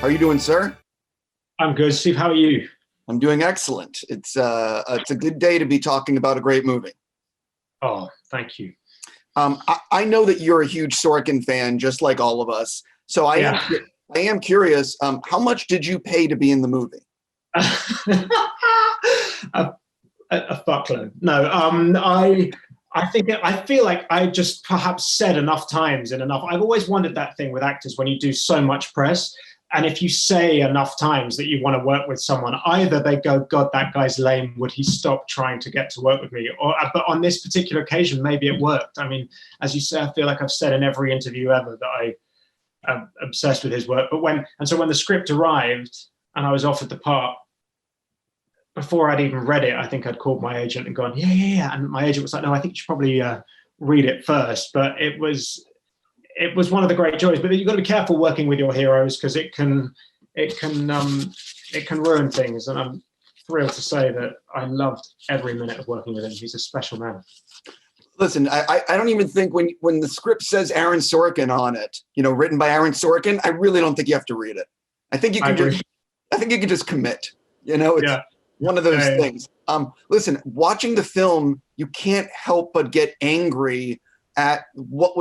How are you doing, sir? I'm good, Steve. How are you? I'm doing excellent. It's a good day to be talking about a great movie. Oh, thank you. I know that you're a huge Sorkin fan, just like all of us. So Yeah. I am curious. How much did you pay to be in the movie? a, a fuckload. No, I feel like I just perhaps said enough times in enough. I've always wondered that thing with actors when you do so much press. And if you say enough times that you want to work with someone, either they go, God, that guy's lame. Would he stop trying to get to work with me? But on this particular occasion, maybe it worked. I mean, as you say, I feel like I've said in every interview ever that I am obsessed with his work. So when the script arrived and I was offered the part, before I'd even read it, I think I'd called my agent and gone, yeah. And my agent was like, no, I think you should probably read it first. But it was one of the great joys. But you've got to be careful working with your heroes because it can ruin things. And I'm thrilled to say that I loved every minute of working with him. He's a special man. Listen, I don't even think when the script says Aaron Sorkin on it, written by Aaron Sorkin, I really don't think you have to read it. I think you can just commit. It's one of those things. Listen, watching the film, you can't help but get angry at what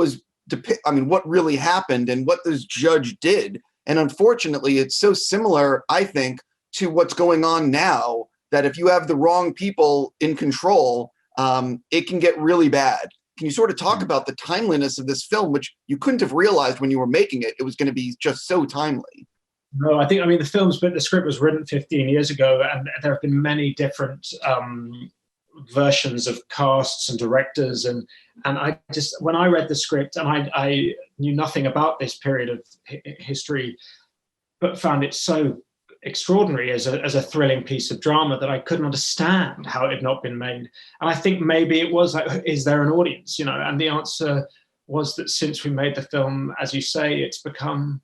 really happened and what this judge did. And unfortunately, it's so similar, I think, to what's going on now that if you have the wrong people in control, it can get really bad. Can you sort of talk about the timeliness of this film, which you couldn't have realized when you were making it? It was going to be just so timely. No, the script was written 15 years ago, and there have been many different versions of casts and directors. And I just, when I read the script, and I knew nothing about this period of history, but found it so extraordinary as a thrilling piece of drama that I couldn't understand how it had not been made. And I think maybe it was like, is there an audience? And the answer was that since we made the film, as you say, it's become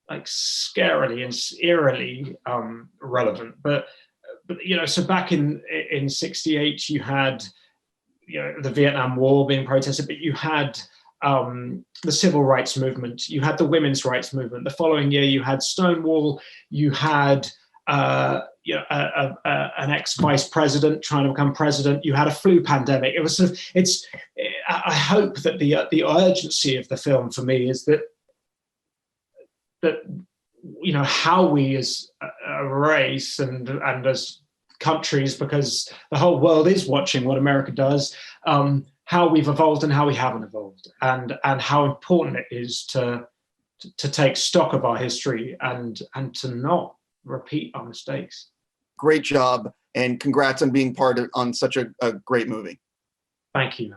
like scarily and eerily relevant. But so back in '68, you had the Vietnam War being protested, but you had the civil rights movement, you had the women's rights movement. The following year, you had Stonewall, you had an ex-vice president trying to become president, you had a flu pandemic. It was sort of, I hope that the urgency of the film for me is that how we as a race and as countries, because the whole world is watching what America does, how we've evolved and how we haven't evolved, and how important it is to take stock of our history and to not repeat our mistakes. Great job, and congrats on being on such a great movie. Thank you.